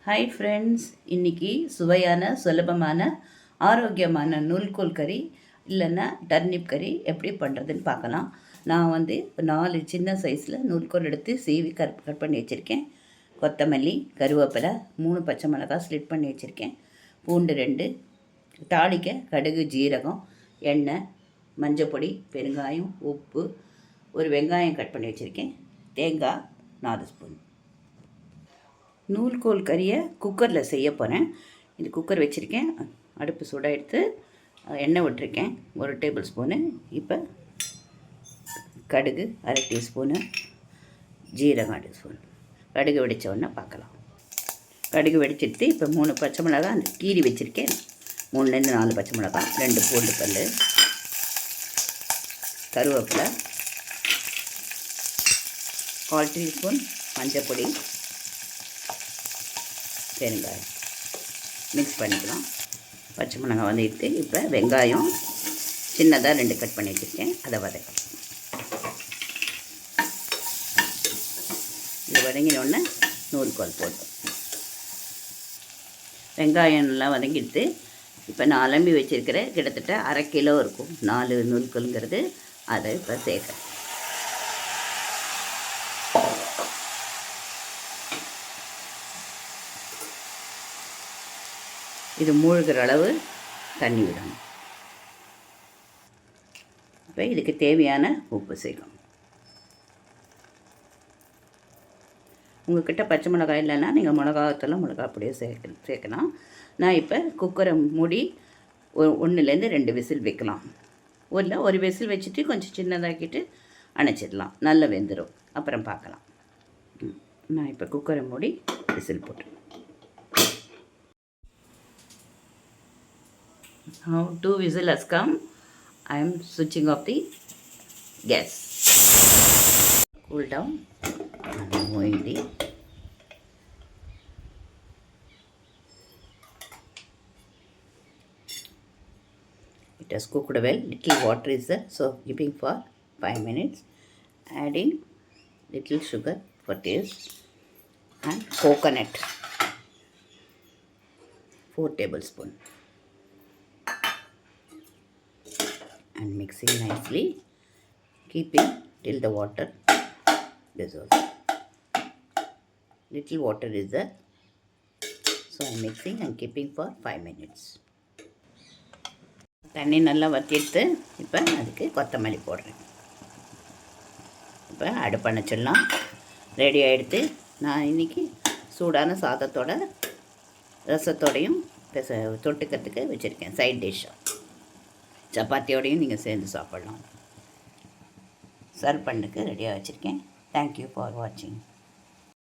Hi friends, இன்றைக்கி சுவையான சுலபமான ஆரோக்கியமான நூல்கோல் கறி இல்லைன்னா டர்னிப் கறி எப்படி பண்ணுறதுன்னு பார்க்கலாம். நான் 4 சின்ன சைஸில் நூல்கோல் எடுத்து சீவி கட் பண்ணி வச்சுருக்கேன். கொத்தமல்லி, கருவேப்பிலை, 3 பச்சை மிளகாய் ஸ்லிட் பண்ணி வச்சுருக்கேன். பூண்டு 2, தாளிக்க கடுகு, ஜீரகம், எண்ணெய், மஞ்சப்பொடி, பெருங்காயம், உப்பு, ஒரு வெங்காயம் கட் பண்ணி வச்சுருக்கேன். தேங்காய் 4 ஸ்பூன். நூல்கோல் கறியை குக்கரில் செய்ய போகிறேன். இது குக்கர் வச்சுருக்கேன். அடுப்பு சூடாக எடுத்து எண்ணெய் விட்டுருக்கேன் 1 டேபிள் ஸ்பூனு. இப்போ கடுகு 1/2 டீஸ்பூனு, ஜீரகம் 1 ஸ்பூன். கடுகு வெடித்த உடனே பார்க்கலாம். கடுகு வெடிச்சிட்டு இப்போ 3 பச்சை மிளகாய் அந்த கீரி வச்சுருக்கேன். 3லேருந்து 4 பச்சை மிளகாய், 2 பூண்டு பல், கருவேப்பிலை, 1/4 டீஸ்பூன் மஞ்சப்பொடி, பெருங்காயம் மிக்ஸ் பண்ணிக்கலாம். பச்சை மிளகாய் வதக்கிட்டு இப்போ வெங்காயம் சின்னதாக 2 கட் பண்ணி வச்சுருக்கேன், அதை வதக்கலாம். இது வதங்கினோடனே நூல்கோல் போட்டோம். வெங்காயம் நல்லா வதங்கிட்டு இப்போ நான் அலம்பி வச்சுருக்கிற கிட்டத்தட்ட 1/2 கிலோ இருக்கும் 4 நூல்கோலுங்கிறது, அதை இப்போ சேர்க்குறேன். இது மூழ்கிற அளவு தண்ணி விடணும். இப்போ இதுக்கு தேவையான உப்பு சேர்க்கணும். உங்கள்கிட்ட பச்சை மிளகாய் இல்லைன்னா நீங்கள் மிளகாத்தெல்லாம் அப்படியே சேர்க்கலாம். நான் இப்போ குக்கரை மூடி 1லேருந்து 2 விசில் வைக்கலாம். ஒரு விசில் வச்சுட்டு கொஞ்சம் சின்னதாக்கிட்டு அணைச்சிடலாம். நல்லா வெந்துடும். அப்புறம் பார்க்கலாம். நான் இப்போ குக்கரை மூடி விசில் போட்டுருவேன். Now 2 whistles has come. I am switching off the gas. Cool down and moving the it has cooked well. Little water is there, so keeping for 5 minutes. Adding little sugar for taste and coconut 4 tablespoons. And mixing nicely, keeping till the water dissolves. Little water is there, so I am mixing and keeping for 5 minutes. தண்ணி நல்லா வற்றிட்டு இப்போ அதுக்கு கொத்தமல்லி போடுறேன். இப்போ அடுப்பு அணைச்சிடலாம். Ready ஆகிடுத்து. நான் இன்றைக்கி சூடான சாதத்தோட ரசத்தோடையும் தொட்டுக்கிறதுக்கு வச்சுருக்கேன். சைட் டிஷ்ஷாக சப்பாத்தியோடையும் நீங்கள் சேர்ந்து சாப்பிட்லாம். சர்வ் பண்ணுக்கு ரெடியாக வச்சுருக்கேன். தேங்க்யூ ஃபார் வாட்சிங்.